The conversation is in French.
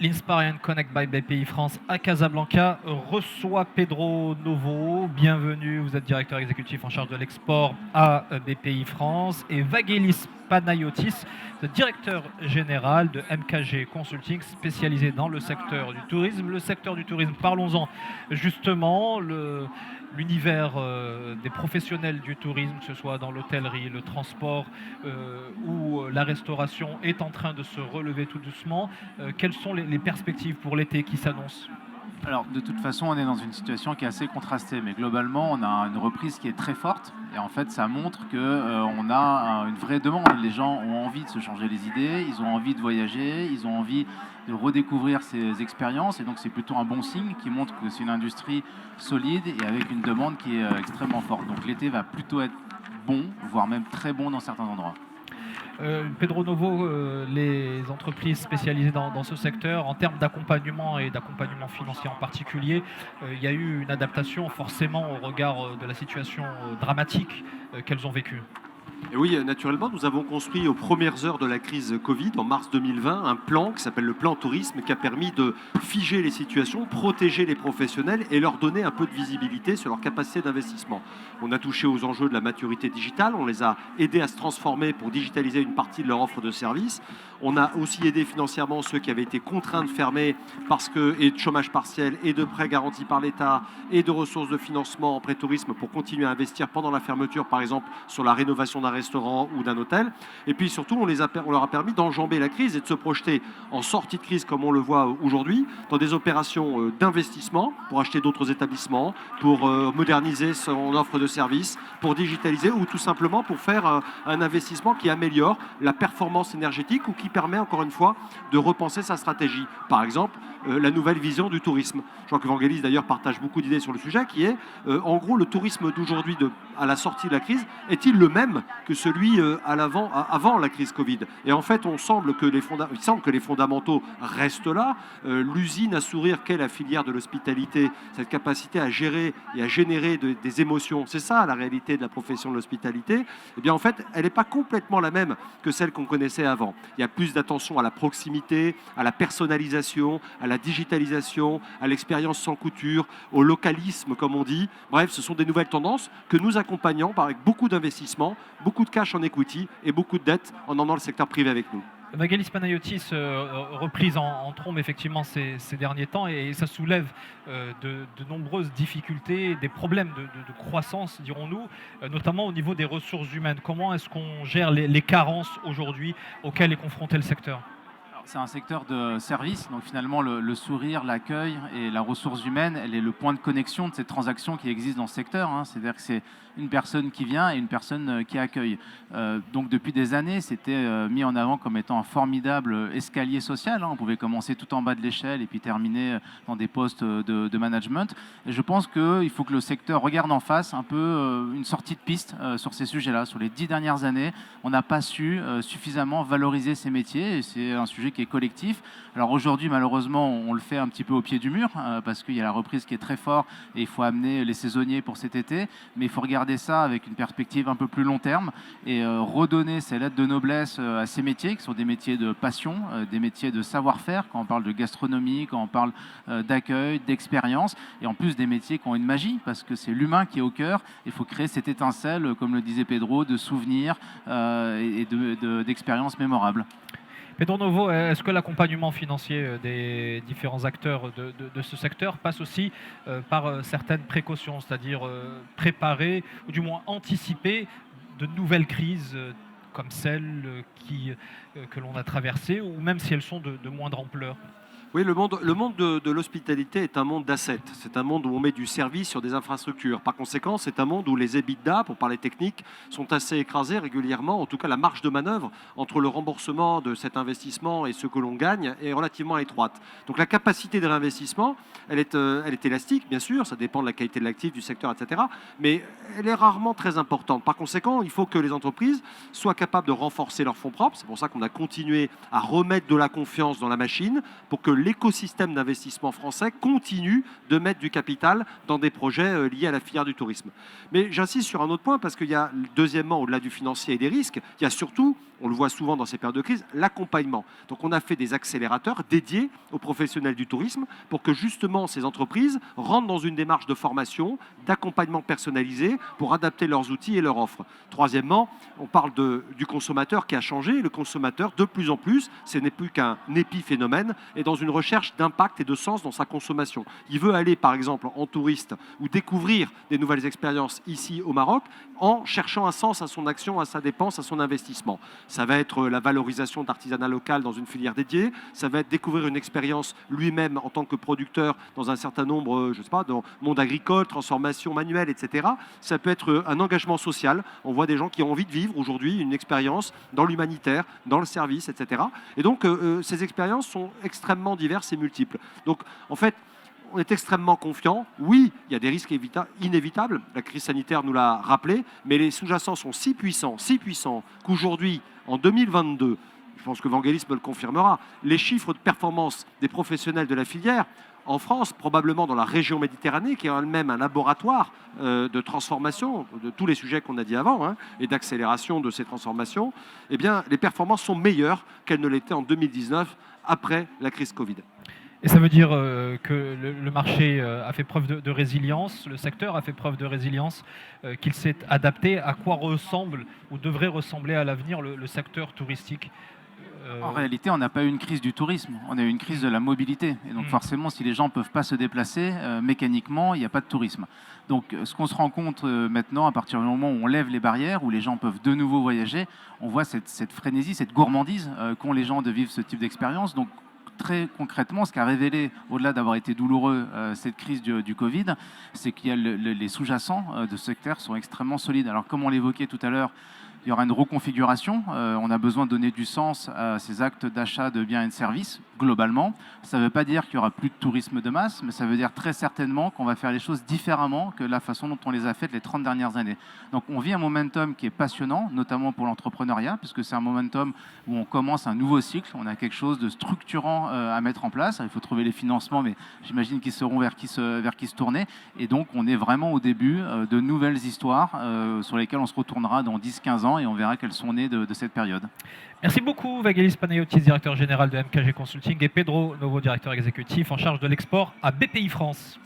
L'Inspire Connect by BPI France à Casablanca reçoit Pedro Novo. Bienvenue, vous êtes directeur exécutif en charge de l'export à BPI France. Et Vagelis Panayotis, le directeur général de MKG Consulting, spécialisé dans le secteur du tourisme. Le secteur du tourisme, parlons-en justement, l'univers des professionnels du tourisme, que ce soit dans l'hôtellerie, le transport ou la restauration, est en train de se relever tout doucement. Quelles sont les perspectives pour l'été qui s'annoncent? Alors, de toute façon, on est dans une situation qui est assez contrastée, mais globalement, on a une reprise qui est très forte. Et en fait, ça montre qu'on a une vraie demande. Les gens ont envie de se changer les idées, ils ont envie de voyager, ils ont envie de redécouvrir ces expériences. Et donc, c'est plutôt un bon signe qui montre que c'est une industrie solide et avec une demande qui est extrêmement forte. Donc, l'été va plutôt être bon, voire même très bon dans certains endroits. Pedro Novo, les entreprises spécialisées dans ce secteur, en termes d'accompagnement et d'accompagnement financier en particulier, il y a eu une adaptation forcément au regard de la situation dramatique qu'elles ont vécue. Et oui, naturellement, nous avons construit aux premières heures de la crise Covid, en mars 2020, un plan qui s'appelle le plan tourisme, qui a permis de figer les situations, protéger les professionnels et leur donner un peu de visibilité sur leur capacité d'investissement. On a touché aux enjeux de la maturité digitale, on les a aidés à se transformer pour digitaliser une partie de leur offre de services. On a aussi aidé financièrement ceux qui avaient été contraints de fermer et de chômage partiel et de prêts garantis par l'État et de ressources de financement en prêt tourisme pour continuer à investir pendant la fermeture, par exemple sur la rénovation d'un restaurant ou d'un hôtel. Et puis surtout, on leur a permis d'enjamber la crise et de se projeter en sortie de crise, comme on le voit aujourd'hui, dans des opérations d'investissement pour acheter d'autres établissements, pour moderniser son offre de services, pour digitaliser ou tout simplement pour faire un investissement qui améliore la performance énergétique ou qui permet encore une fois de repenser sa stratégie. Par exemple, la nouvelle vision du tourisme. Je crois que Vangelis d'ailleurs partage beaucoup d'idées sur le sujet, qui est en gros le tourisme d'aujourd'hui à la sortie de la crise est-il le même que celui avant la crise Covid? Et en fait, il semble que les fondamentaux restent là. L'usine à sourire qu'est la filière de l'hospitalité, cette capacité à gérer et à générer des émotions, c'est ça la réalité de la profession de l'hospitalité. Eh bien en fait, elle n'est pas complètement la même que celle qu'on connaissait avant. Il y a plus d'attention à la proximité, à la personnalisation, à la digitalisation, à l'expérience sans couture, au localisme comme on dit. Bref, ce sont des nouvelles tendances que nous accompagnons avec beaucoup d'investissements, beaucoup de cash en equity et beaucoup de dettes en emmenant le secteur privé avec nous. Vagelis Panayotis, reprise en trombe effectivement ces derniers temps, et ça soulève de nombreuses difficultés, des problèmes de croissance, dirons-nous, notamment au niveau des ressources humaines. Comment est-ce qu'on gère les carences aujourd'hui auxquelles est confronté le secteur? C'est un secteur de service, donc finalement le sourire, l'accueil et la ressource humaine, elle est le point de connexion de ces transactions qui existent dans ce secteur. C'est-à-dire que c'est une personne qui vient et une personne qui accueille. Donc depuis des années, c'était mis en avant comme étant un formidable escalier social. On pouvait commencer tout en bas de l'échelle et puis terminer dans des postes de management. Et je pense qu'il faut que le secteur regarde en face un peu une sortie de piste sur ces sujets-là. Sur les 10 dernières années, on n'a pas su suffisamment valoriser ces métiers et c'est un sujet qui est collectif. Alors aujourd'hui, malheureusement, on le fait un petit peu au pied du mur parce qu'il y a la reprise qui est très forte et il faut amener les saisonniers pour cet été. Mais il faut regarder ça avec une perspective un peu plus long terme et redonner ces lettres de noblesse à ces métiers qui sont des métiers de passion, des métiers de savoir-faire quand on parle de gastronomie, quand on parle d'accueil, d'expérience et en plus des métiers qui ont une magie parce que c'est l'humain qui est au cœur. Il faut créer cette étincelle, comme le disait Pedro, de souvenirs et d'expériences mémorables. Pedro Novo, est-ce que l'accompagnement financier des différents acteurs de ce secteur passe aussi par certaines précautions, c'est-à-dire préparer ou du moins anticiper de nouvelles crises comme celles que l'on a traversées, ou même si elles sont de moindre ampleur? Oui, le monde de l'hospitalité est un monde d'assets. C'est un monde où on met du service sur des infrastructures. Par conséquent, c'est un monde où les EBITDA, pour parler technique, sont assez écrasés régulièrement. En tout cas, la marge de manœuvre entre le remboursement de cet investissement et ce que l'on gagne est relativement étroite. Donc la capacité de réinvestissement, elle est élastique, bien sûr. Ça dépend de la qualité de l'actif, du secteur, etc. Mais elle est rarement très importante. Par conséquent, il faut que les entreprises soient capables de renforcer leurs fonds propres. C'est pour ça qu'on a continué à remettre de la confiance dans la machine pour que l'écosystème d'investissement français continue de mettre du capital dans des projets liés à la filière du tourisme. Mais j'insiste sur un autre point, parce qu'il y a, deuxièmement, au-delà du financier et des risques, il y a surtout, on le voit souvent dans ces périodes de crise, l'accompagnement. Donc on a fait des accélérateurs dédiés aux professionnels du tourisme pour que justement ces entreprises rentrent dans une démarche de formation, d'accompagnement personnalisé pour adapter leurs outils et leurs offres. Troisièmement, on parle du consommateur qui a changé. Le consommateur, de plus en plus, ce n'est plus qu'un épiphénomène, est dans une recherche d'impact et de sens dans sa consommation. Il veut aller, par exemple, en touriste ou découvrir des nouvelles expériences ici au Maroc en cherchant un sens à son action, à sa dépense, à son investissement. Ça va être la valorisation d'artisanat local dans une filière dédiée, ça va être découvrir une expérience lui-même en tant que producteur dans un certain nombre, je sais pas, dans le monde agricole, transformation manuelle, etc. Ça peut être un engagement social. On voit des gens qui ont envie de vivre aujourd'hui une expérience dans l'humanitaire, dans le service, etc. Et donc, ces expériences sont extrêmement diverses et multiples. Donc, en fait, on est extrêmement confiant. Oui, il y a des risques inévitables. La crise sanitaire nous l'a rappelé, mais les sous-jacents sont si puissants qu'aujourd'hui, en 2022, je pense que Vangelis me le confirmera, les chiffres de performance des professionnels de la filière, en France, probablement dans la région Méditerranée, qui est elle-même un laboratoire de transformation de tous les sujets qu'on a dit avant, et d'accélération de ces transformations, eh bien, les performances sont meilleures qu'elles ne l'étaient en 2019, après la crise Covid. Et ça veut dire que le marché a fait preuve de résilience, le secteur a fait preuve de résilience, qu'il s'est adapté. À quoi ressemble ou devrait ressembler à l'avenir le secteur touristique ? En réalité, on n'a pas eu une crise du tourisme, on a eu une crise de la mobilité. Et donc forcément, si les gens ne peuvent pas se déplacer, mécaniquement, il n'y a pas de tourisme. Donc ce qu'on se rend compte maintenant, à partir du moment où on lève les barrières, où les gens peuvent de nouveau voyager, on voit cette frénésie, cette gourmandise qu'ont les gens de vivre ce type d'expérience. Donc très concrètement, ce qu'a révélé, au-delà d'avoir été douloureux, cette crise du Covid, c'est qu'il y a les sous-jacents de ce secteur sont extrêmement solides. Alors comme on l'évoquait tout à l'heure, il y aura une reconfiguration. On a besoin de donner du sens à ces actes d'achat de biens et de services, globalement. Ça ne veut pas dire qu'il n'y aura plus de tourisme de masse, mais ça veut dire très certainement qu'on va faire les choses différemment que la façon dont on les a faites les 30 dernières années. Donc on vit un momentum qui est passionnant, notamment pour l'entrepreneuriat, puisque c'est un momentum où on commence un nouveau cycle. On a quelque chose de structurant à mettre en place. Il faut trouver les financements, mais j'imagine qu'ils sauront vers qui se tourner. Et donc on est vraiment au début de nouvelles histoires sur lesquelles on se retournera dans 10-15 ans et on verra qu'elles sont nées de cette période. Merci beaucoup Vangelis Panayotis, directeur général de MKG Consulting, et Pedro Novo, directeur exécutif en charge de l'export à BPI France.